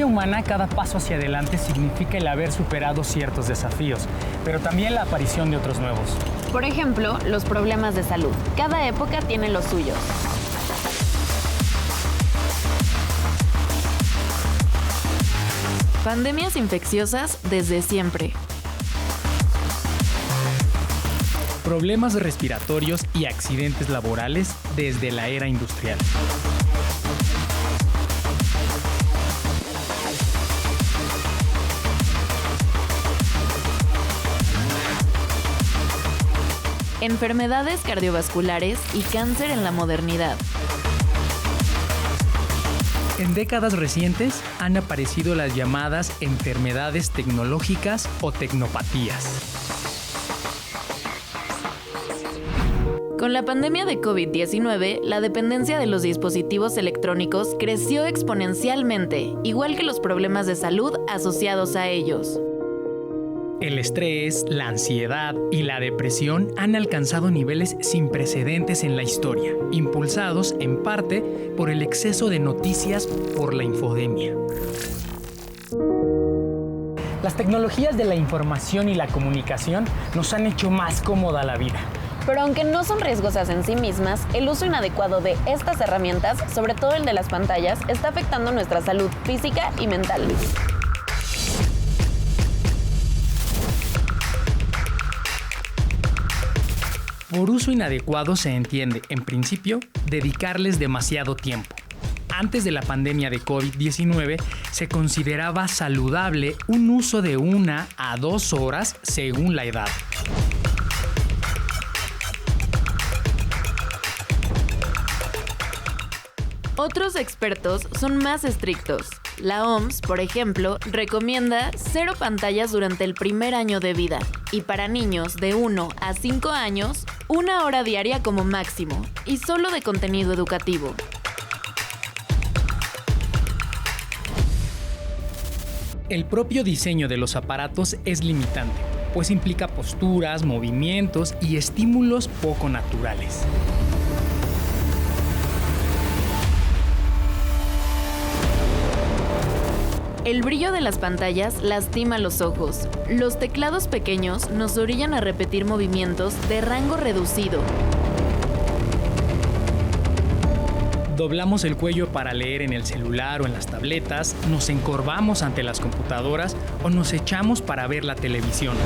historia humana, cada paso hacia adelante significa el haber superado ciertos desafíos, pero también la aparición de otros nuevos. Por ejemplo, los problemas de salud. Cada época tiene los suyos. Pandemias infecciosas desde siempre. Problemas respiratorios y accidentes laborales desde la era industrial. Enfermedades cardiovasculares y cáncer en la modernidad. En décadas recientes han aparecido las llamadas enfermedades tecnológicas o tecnopatías. Con la pandemia de COVID-19, la dependencia de los dispositivos electrónicos creció exponencialmente, igual que los problemas de salud asociados a ellos. El estrés, la ansiedad y la depresión han alcanzado niveles sin precedentes en la historia, impulsados en parte por el exceso de noticias por la infodemia. Las tecnologías de la información y la comunicación nos han hecho más cómoda la vida. Pero aunque no son riesgosas en sí mismas, el uso inadecuado de estas herramientas, sobre todo el de las pantallas, está afectando nuestra salud física y mental. Por uso inadecuado se entiende, en principio, dedicarles demasiado tiempo. Antes de la pandemia de COVID-19, se consideraba saludable un uso de 1 a 2 horas según la edad. Otros expertos son más estrictos. La OMS, por ejemplo, recomienda 0 pantallas durante el primer año de vida y para niños de 1 a 5 años, 1 hora diaria como máximo y solo de contenido educativo. El propio diseño de los aparatos es limitante, pues implica posturas, movimientos y estímulos poco naturales. El brillo de las pantallas lastima los ojos. Los teclados pequeños nos orillan a repetir movimientos de rango reducido. Doblamos el cuello para leer en el celular o en las tabletas, nos encorvamos ante las computadoras o nos echamos para ver la televisión.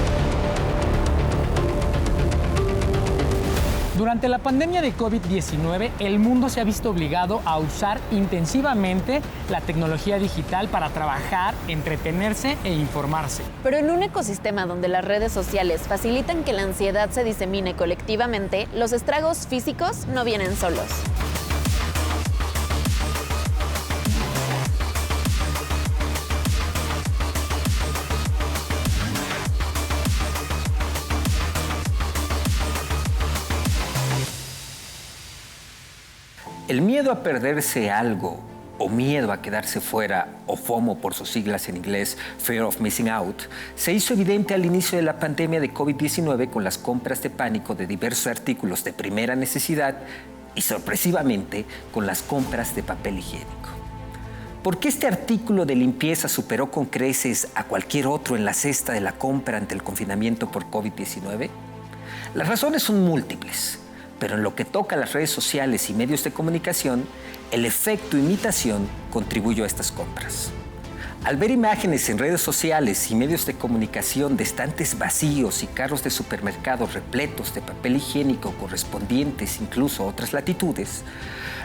Durante la pandemia de COVID-19, el mundo se ha visto obligado a usar intensivamente la tecnología digital para trabajar, entretenerse e informarse. Pero en un ecosistema donde las redes sociales facilitan que la ansiedad se disemine colectivamente, los estragos físicos no vienen solos. El miedo a perderse algo o miedo a quedarse fuera, o FOMO por sus siglas en inglés, Fear of Missing Out, se hizo evidente al inicio de la pandemia de COVID-19 con las compras de pánico de diversos artículos de primera necesidad y, sorpresivamente, con las compras de papel higiénico. ¿Por qué este artículo de limpieza superó con creces a cualquier otro en la cesta de la compra ante el confinamiento por COVID-19? Las razones son múltiples. Pero en lo que toca a las redes sociales y medios de comunicación, el efecto imitación contribuyó a estas compras. Al ver imágenes en redes sociales y medios de comunicación de estantes vacíos y carros de supermercados repletos de papel higiénico correspondientes incluso a otras latitudes,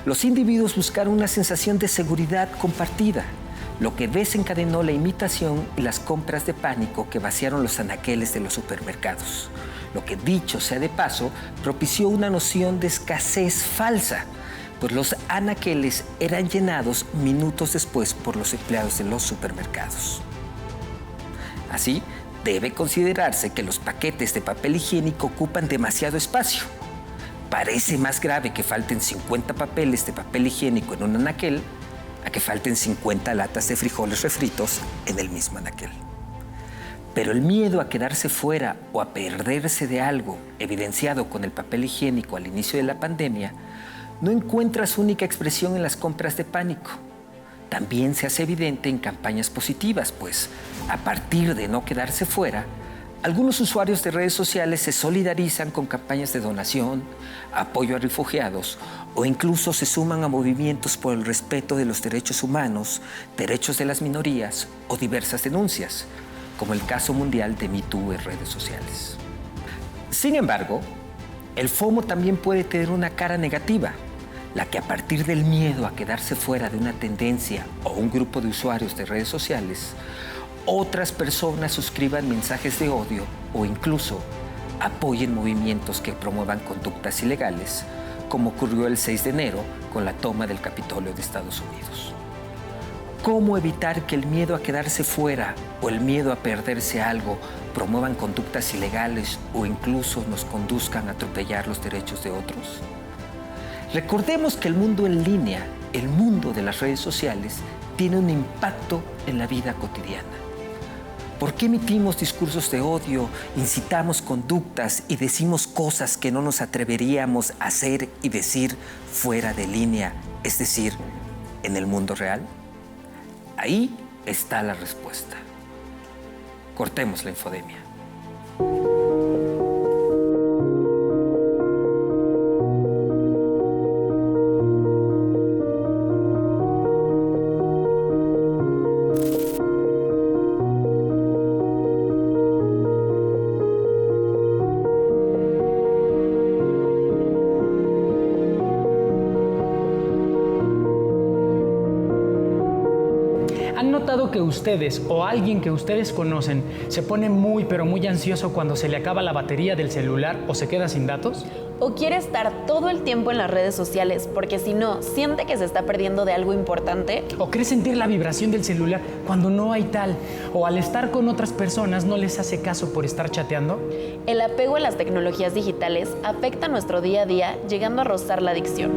los individuos buscaron una sensación de seguridad compartida, lo que desencadenó la imitación y las compras de pánico que vaciaron los anaqueles de los supermercados. Lo que, dicho sea de paso, propició una noción de escasez falsa, pues los anaqueles eran llenados minutos después por los empleados de los supermercados. Así, debe considerarse que los paquetes de papel higiénico ocupan demasiado espacio. Parece más grave que falten 50 papeles de papel higiénico en un anaquel a que falten 50 latas de frijoles refritos en el mismo anaquel. Pero el miedo a quedarse fuera o a perderse de algo, evidenciado con el papel higiénico al inicio de la pandemia, no encuentra su única expresión en las compras de pánico. también se hace evidente en campañas positivas, pues a partir de no quedarse fuera, algunos usuarios de redes sociales se solidarizan con campañas de donación, apoyo a refugiados o incluso se suman a movimientos por el respeto de los derechos humanos, derechos de las minorías o diversas denuncias, como el caso mundial de Me Too en redes sociales. Sin embargo, el FOMO también puede tener una cara negativa, la que a partir del miedo a quedarse fuera de una tendencia o un grupo de usuarios de redes sociales, otras personas suscriban mensajes de odio o incluso apoyen movimientos que promuevan conductas ilegales, como ocurrió el 6 de enero con la toma del Capitolio de Estados Unidos. ¿Cómo evitar que el miedo a quedarse fuera o el miedo a perderse algo promuevan conductas ilegales o incluso nos conduzcan a atropellar los derechos de otros? Recordemos que el mundo en línea, el mundo de las redes sociales, tiene un impacto en la vida cotidiana. ¿Por qué emitimos discursos de odio, incitamos conductas y decimos cosas que no nos atreveríamos a hacer y decir fuera de línea, es decir, en el mundo real? Ahí está la respuesta. Cortemos la infodemia. ¿Han notado que ustedes o alguien que ustedes conocen se pone muy pero muy ansioso cuando se le acaba la batería del celular o se queda sin datos? ¿O quiere estar todo el tiempo en las redes sociales porque si no, siente que se está perdiendo de algo importante? ¿O cree sentir la vibración del celular cuando no hay tal? ¿O al estar con otras personas no les hace caso por estar chateando? El apego a las tecnologías digitales afecta nuestro día a día, llegando a rozar la adicción.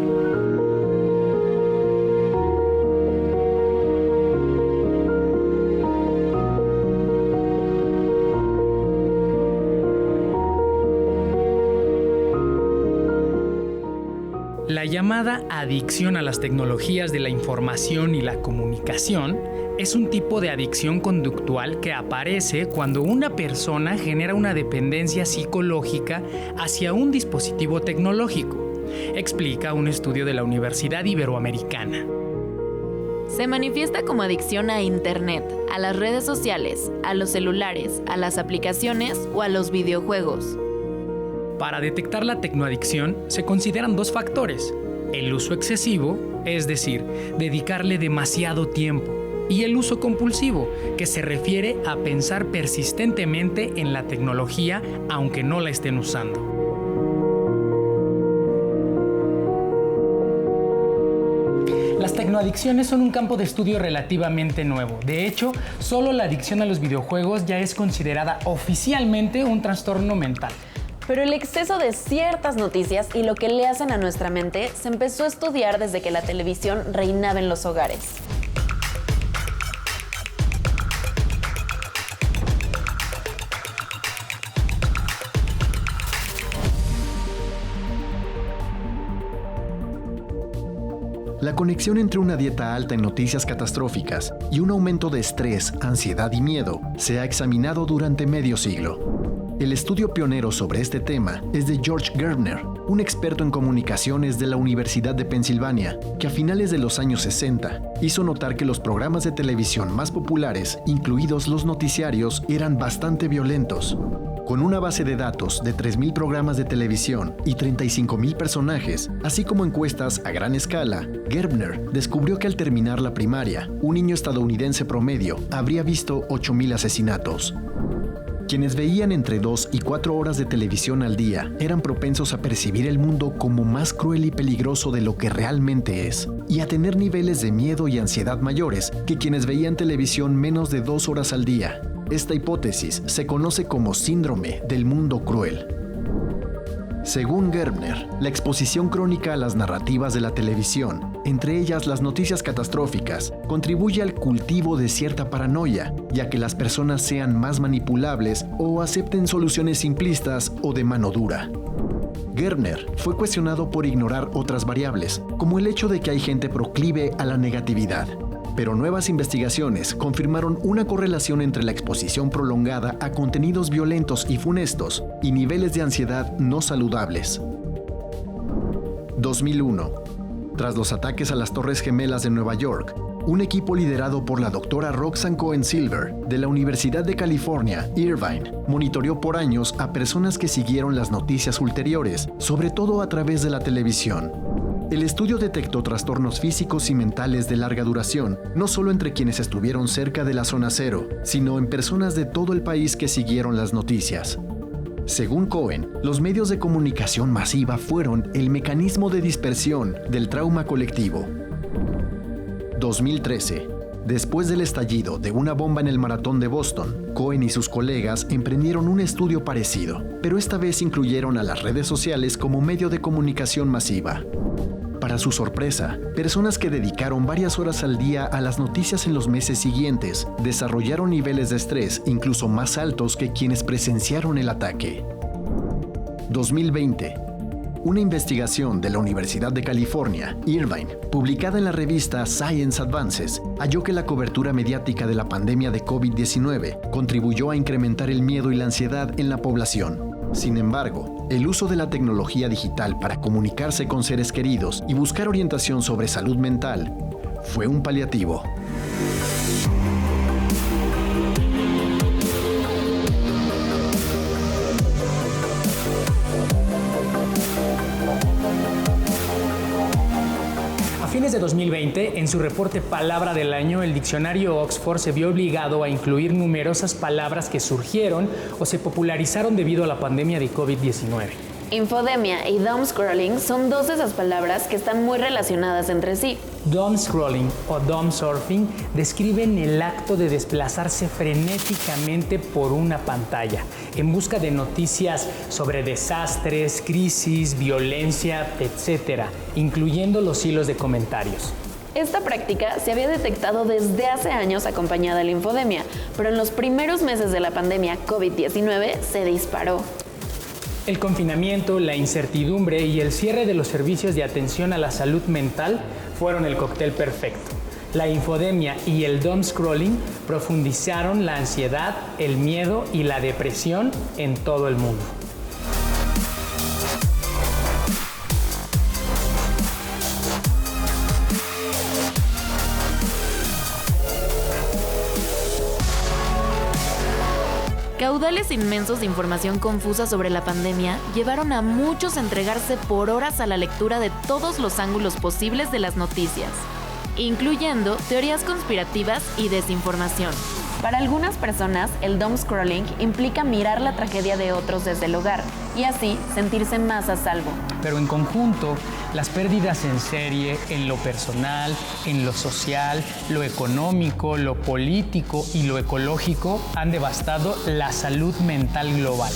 La llamada adicción a las tecnologías de la información y la comunicación es un tipo de adicción conductual que aparece cuando una persona genera una dependencia psicológica hacia un dispositivo tecnológico, explica un estudio de la Universidad Iberoamericana. Se manifiesta como adicción a Internet, a las redes sociales, a los celulares, a las aplicaciones o a los videojuegos. Para detectar la tecnoadicción se consideran dos factores: el uso excesivo, es decir, dedicarle demasiado tiempo, y el uso compulsivo, que se refiere a pensar persistentemente en la tecnología aunque no la estén usando. Las tecnoadicciones son un campo de estudio relativamente nuevo. De hecho, solo la adicción a los videojuegos ya es considerada oficialmente un trastorno mental. Pero el exceso de ciertas noticias y lo que le hacen a nuestra mente se empezó a estudiar desde que la televisión reinaba en los hogares. La conexión entre una dieta alta en noticias catastróficas y un aumento de estrés, ansiedad y miedo se ha examinado durante medio siglo. El estudio pionero sobre este tema es de George Gerbner, un experto en comunicaciones de la Universidad de Pensilvania, que a finales de los años 60 hizo notar que los programas de televisión más populares, incluidos los noticiarios, eran bastante violentos. Con una base de datos de 3.000 programas de televisión y 35.000 personajes, así como encuestas a gran escala, Gerbner descubrió que al terminar la primaria, un niño estadounidense promedio habría visto 8.000 asesinatos. Quienes veían entre 2 y 4 horas de televisión al día eran propensos a percibir el mundo como más cruel y peligroso de lo que realmente es, y a tener niveles de miedo y ansiedad mayores que quienes veían televisión menos de 2 horas al día. Esta hipótesis se conoce como síndrome del mundo cruel. Según Gerbner, la exposición crónica a las narrativas de la televisión, entre ellas las noticias catastróficas, contribuye al cultivo de cierta paranoia, ya que las personas sean más manipulables o acepten soluciones simplistas o de mano dura. Gerbner fue cuestionado por ignorar otras variables, como el hecho de que hay gente proclive a la negatividad. Pero nuevas investigaciones confirmaron una correlación entre la exposición prolongada a contenidos violentos y funestos y niveles de ansiedad no saludables. 2001. Tras los ataques a las Torres Gemelas de Nueva York, un equipo liderado por la doctora Roxanne Cohen Silver de la Universidad de California, Irvine, monitoreó por años a personas que siguieron las noticias ulteriores, sobre todo a través de la televisión. El estudio detectó trastornos físicos y mentales de larga duración, no solo entre quienes estuvieron cerca de la zona cero, sino en personas de todo el país que siguieron las noticias. Según Cohen, los medios de comunicación masiva fueron el mecanismo de dispersión del trauma colectivo. 2013. Después del estallido de una bomba en el maratón de Boston, Cohen y sus colegas emprendieron un estudio parecido, pero esta vez incluyeron a las redes sociales como medio de comunicación masiva. Para su sorpresa, personas que dedicaron varias horas al día a las noticias en los meses siguientes desarrollaron niveles de estrés incluso más altos que quienes presenciaron el ataque. 2020. Una investigación de la Universidad de California, Irvine, publicada en la revista Science Advances, halló que la cobertura mediática de la pandemia de COVID-19 contribuyó a incrementar el miedo y la ansiedad en la población. Sin embargo, el uso de la tecnología digital para comunicarse con seres queridos y buscar orientación sobre salud mental fue un paliativo. A fines de 2020, en su reporte Palabra del Año, el diccionario Oxford se vio obligado a incluir numerosas palabras que surgieron o se popularizaron debido a la pandemia de COVID-19. Infodemia y doomscrolling son dos de esas palabras que están muy relacionadas entre sí. Doomscrolling o doomsurfing describen el acto de desplazarse frenéticamente por una pantalla en busca de noticias sobre desastres, crisis, violencia, etc., incluyendo los hilos de comentarios. Esta práctica se había detectado desde hace años acompañada de la infodemia, pero en los primeros meses de la pandemia COVID-19 se disparó. El confinamiento, la incertidumbre y el cierre de los servicios de atención a la salud mental fueron el cóctel perfecto. La infodemia y el doomscrolling profundizaron la ansiedad, el miedo y la depresión en todo el mundo. Caudales inmensos de información confusa sobre la pandemia llevaron a muchos a entregarse por horas a la lectura de todos los ángulos posibles de las noticias, incluyendo teorías conspirativas y desinformación. Para algunas personas, el doomscrolling implica mirar la tragedia de otros desde el hogar y así sentirse más a salvo. Pero en conjunto, las pérdidas en serie, en lo personal, en lo social, lo económico, lo político y lo ecológico han devastado la salud mental global.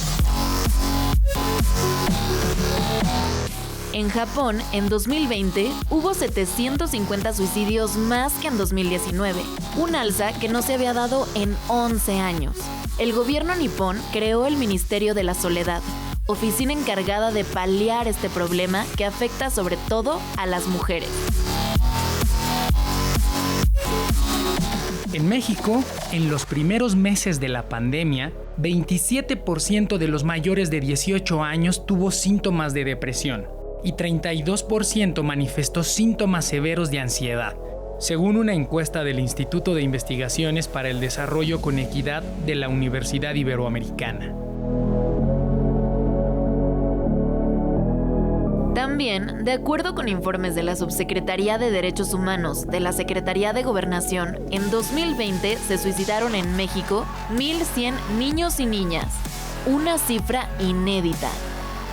En Japón, en 2020, hubo 750 suicidios más que en 2019, un alza que no se había dado en 11 años. El gobierno nipón creó el Ministerio de la Soledad, oficina encargada de paliar este problema que afecta sobre todo a las mujeres. En México, en los primeros meses de la pandemia, 27% de los mayores de 18 años tuvo síntomas de depresión y 32% manifestó síntomas severos de ansiedad, según una encuesta del Instituto de Investigaciones para el Desarrollo con Equidad de la Universidad Iberoamericana. También, de acuerdo con informes de la Subsecretaría de Derechos Humanos de la Secretaría de Gobernación, en 2020 se suicidaron en México 1,100 niños y niñas, una cifra inédita.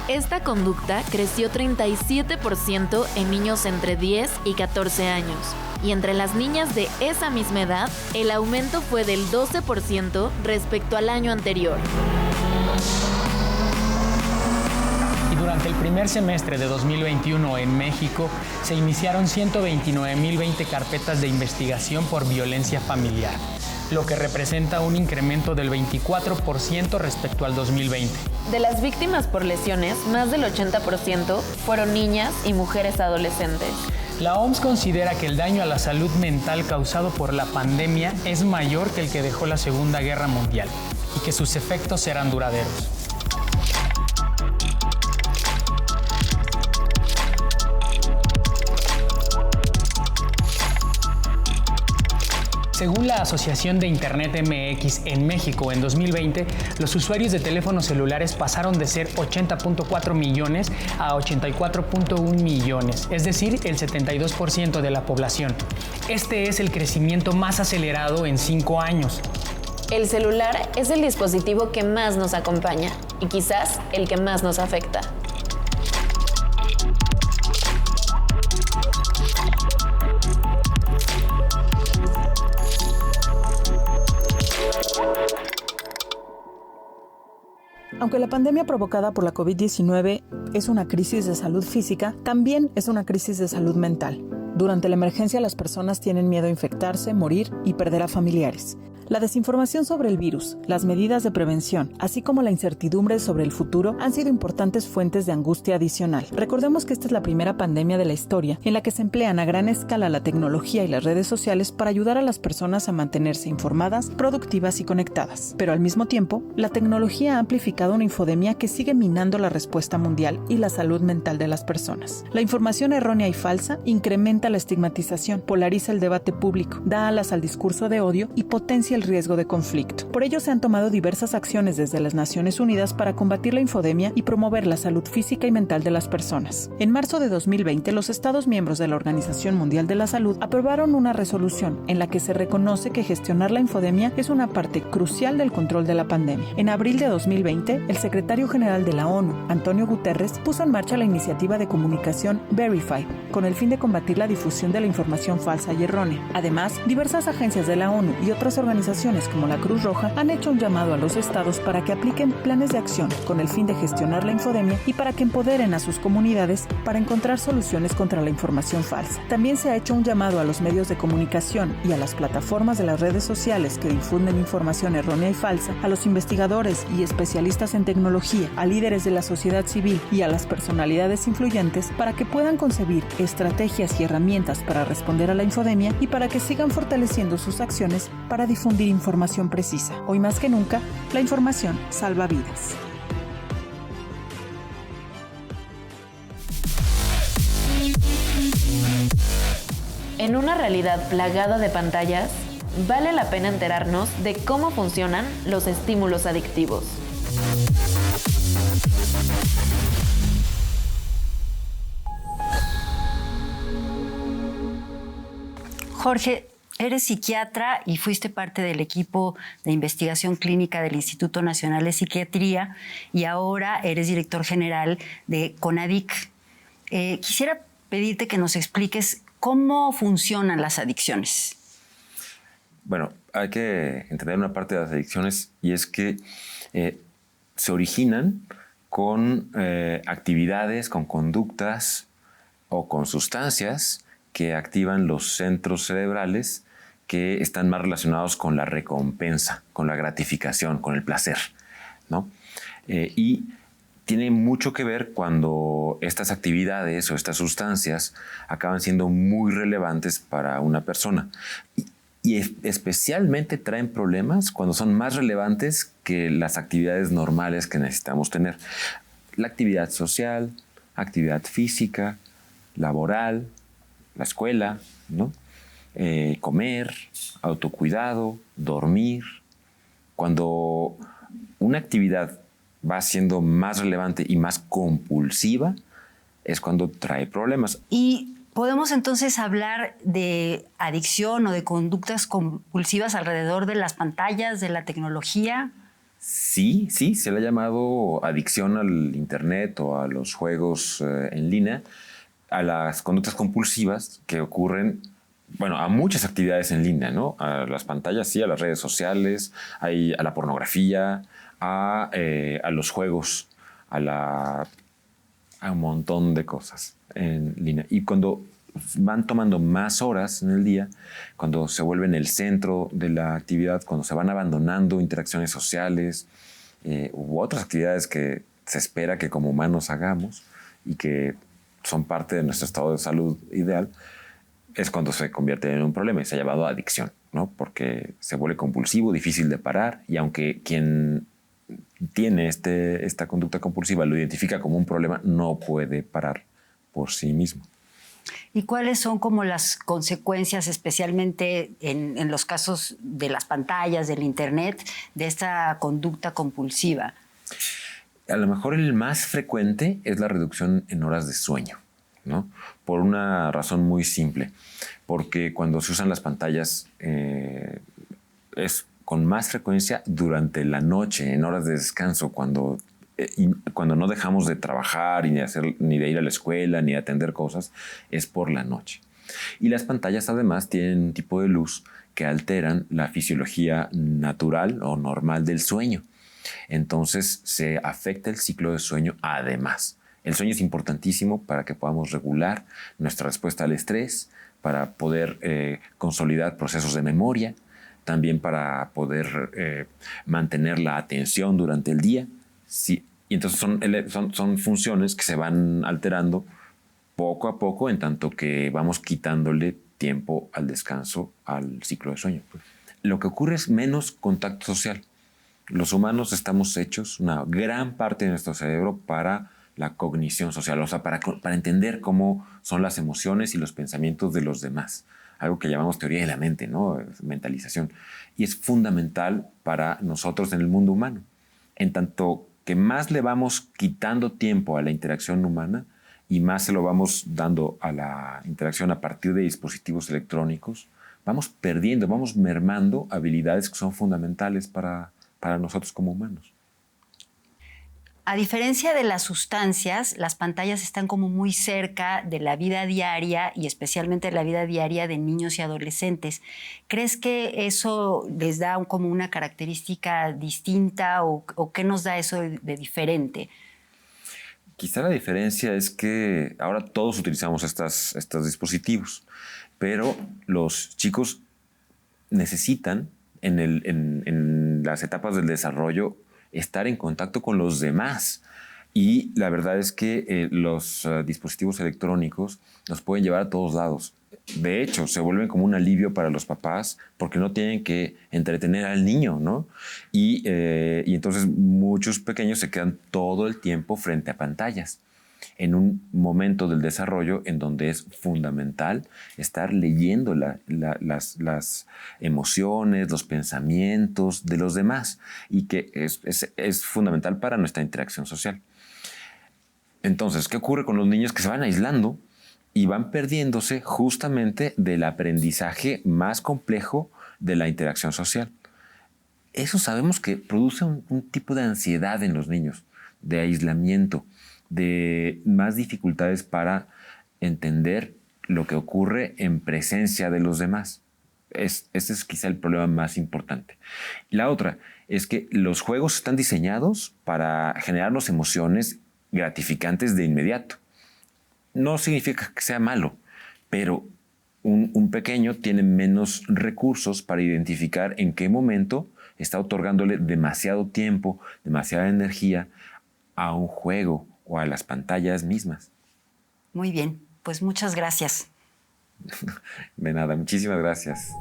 Esta conducta creció 37% en niños entre 10 y 14 años, y entre las niñas de esa misma edad, el aumento fue del 12% respecto al año anterior. Durante el primer semestre de 2021 en México, se iniciaron 129.020 carpetas de investigación por violencia familiar, lo que representa un incremento del 24% respecto al 2020. De las víctimas por lesiones, más del 80% fueron niñas y mujeres adolescentes. La OMS considera que el daño a la salud mental causado por la pandemia es mayor que el que dejó la Segunda Guerra Mundial y que sus efectos serán duraderos. Según la Asociación de Internet MX en México, en 2020, los usuarios de teléfonos celulares pasaron de ser 80.4 millones a 84.1 millones, es decir, el 72% de la población. Este es el crecimiento más acelerado en 5 años. El celular es el dispositivo que más nos acompaña y quizás el que más nos afecta. Aunque la pandemia provocada por la COVID-19 es una crisis de salud física, también es una crisis de salud mental. Durante la emergencia, las personas tienen miedo a infectarse, morir y perder a familiares. La desinformación sobre el virus, las medidas de prevención, así como la incertidumbre sobre el futuro han sido importantes fuentes de angustia adicional. Recordemos que esta es la primera pandemia de la historia en la que se emplean a gran escala la tecnología y las redes sociales para ayudar a las personas a mantenerse informadas, productivas y conectadas. Pero al mismo tiempo, la tecnología ha amplificado una infodemia que sigue minando la respuesta mundial y la salud mental de las personas. La información errónea y falsa incrementa la estigmatización, polariza el debate público, da alas al discurso de odio y potencia el riesgo de conflicto. Por ello se han tomado diversas acciones desde las Naciones Unidas para combatir la infodemia y promover la salud física y mental de las personas. En marzo de 2020, los Estados miembros de la Organización Mundial de la Salud aprobaron una resolución en la que se reconoce que gestionar la infodemia es una parte crucial del control de la pandemia. En abril de 2020, el secretario general de la ONU, Antonio Guterres, puso en marcha la iniciativa de comunicación Verify, con el fin de combatir la difusión de la información falsa y errónea. Además, diversas agencias de la ONU y otras organizaciones como la Cruz Roja han hecho un llamado a los estados para que apliquen planes de acción con el fin de gestionar la infodemia y para que empoderen a sus comunidades para encontrar soluciones contra la información falsa. También se ha hecho un llamado a los medios de comunicación y a las plataformas de las redes sociales que difunden información errónea y falsa, a los investigadores y especialistas en tecnología, a líderes de la sociedad civil y a las personalidades influyentes para que puedan concebir estrategias y herramientas para responder a la infodemia y para que sigan fortaleciendo sus acciones para difundir información precisa. Hoy más que nunca, la información salva vidas. En una realidad plagada de pantallas, vale la pena enterarnos de cómo funcionan los estímulos adictivos. Jorge, eres psiquiatra y fuiste parte del equipo de investigación clínica del Instituto Nacional de Psiquiatría y ahora eres director general de CONADIC. Quisiera pedirte que nos expliques cómo funcionan las adicciones. Bueno, hay que entender una parte de las adicciones y es que se originan con actividades, con conductas o con sustancias que activan los centros cerebrales que están más relacionados con la recompensa, con la gratificación, con el placer, ¿no? Y tiene mucho que ver cuando estas actividades o estas sustancias acaban siendo muy relevantes para una persona. Y especialmente traen problemas cuando son más relevantes que las actividades normales que necesitamos tener. La actividad social, actividad física, laboral, la escuela, ¿no? Comer, autocuidado, dormir. Cuando una actividad va siendo más relevante y más compulsiva, es cuando trae problemas. ¿Y podemos entonces hablar de adicción o de conductas compulsivas alrededor de las pantallas, de la tecnología? Sí, se le ha llamado adicción al internet o a los juegos en línea, a las conductas compulsivas que ocurren, bueno, a muchas actividades en línea, ¿no? A las pantallas, sí, a las redes sociales, a la pornografía, a los juegos, a un montón de cosas en línea. Y cuando van tomando más horas en el día, cuando se vuelven el centro de la actividad, cuando se van abandonando interacciones sociales u otras actividades que se espera que como humanos hagamos y que son parte de nuestro estado de salud ideal, es cuando se convierte en un problema y se ha llamado adicción, ¿no? Porque se vuelve compulsivo, difícil de parar, y aunque quien tiene esta conducta compulsiva lo identifica como un problema, no puede parar por sí mismo. ¿Y cuáles son como las consecuencias, especialmente en los casos de las pantallas, del Internet, de esta conducta compulsiva? A lo mejor el más frecuente es la reducción en horas de sueño, ¿no? Por una razón muy simple, porque cuando se usan las pantallas es con más frecuencia durante la noche, en horas de descanso, cuando no dejamos de trabajar ni de ir a la escuela, ni de atender cosas, es por la noche. Y las pantallas además tienen un tipo de luz que alteran la fisiología natural o normal del sueño. Entonces se afecta el ciclo de sueño además. El sueño es importantísimo para que podamos regular nuestra respuesta al estrés, para poder consolidar procesos de memoria, también para poder mantener la atención durante el día. Sí, y entonces son funciones que se van alterando poco a poco en tanto que vamos quitándole tiempo al descanso, al ciclo de sueño. Lo que ocurre es menos contacto social. Los humanos estamos hechos, una gran parte de nuestro cerebro, para la cognición social, o sea, para entender cómo son las emociones y los pensamientos de los demás. Algo que llamamos teoría de la mente, ¿no? Mentalización. Y es fundamental para nosotros en el mundo humano. En tanto que más le vamos quitando tiempo a la interacción humana y más se lo vamos dando a la interacción a partir de dispositivos electrónicos, vamos perdiendo, vamos mermando habilidades que son fundamentales para nosotros como humanos. A diferencia de las sustancias, las pantallas están como muy cerca de la vida diaria y especialmente de la vida diaria de niños y adolescentes. ¿Crees que eso les da como una característica distinta o qué nos da eso de diferente? Quizá la diferencia es que ahora todos utilizamos estos dispositivos, pero los chicos necesitan en las etapas del desarrollo estar en contacto con los demás. Y la verdad es que los dispositivos electrónicos nos pueden llevar a todos lados. De hecho, se vuelven como un alivio para los papás porque no tienen que entretener al niño, ¿no? Y entonces muchos pequeños se quedan todo el tiempo frente a pantallas, en un momento del desarrollo en donde es fundamental estar leyendo las emociones, los pensamientos de los demás, y que es fundamental para nuestra interacción social. Entonces, ¿qué ocurre con los niños que se van aislando y van perdiéndose justamente del aprendizaje más complejo de la interacción social? Eso sabemos que produce un tipo de ansiedad en los niños, de aislamiento, de más dificultades para entender lo que ocurre en presencia de los demás. Ese es quizá el problema más importante. La otra es que los juegos están diseñados para generarnos emociones gratificantes de inmediato. No significa que sea malo, pero un pequeño tiene menos recursos para identificar en qué momento está otorgándole demasiado tiempo, demasiada energía a un juego o a las pantallas mismas. Muy bien, pues muchas gracias. De nada, muchísimas gracias.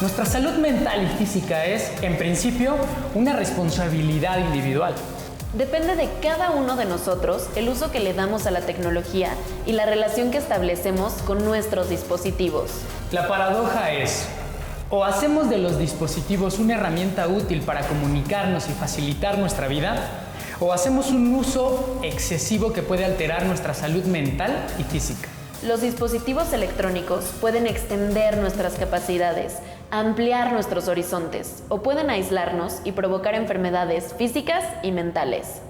Nuestra salud mental y física es, en principio, una responsabilidad individual. Depende de cada uno de nosotros el uso que le damos a la tecnología y la relación que establecemos con nuestros dispositivos. La paradoja es, o hacemos de los dispositivos una herramienta útil para comunicarnos y facilitar nuestra vida, o hacemos un uso excesivo que puede alterar nuestra salud mental y física. Los dispositivos electrónicos pueden extender nuestras capacidades, ampliar nuestros horizontes o pueden aislarnos y provocar enfermedades físicas y mentales.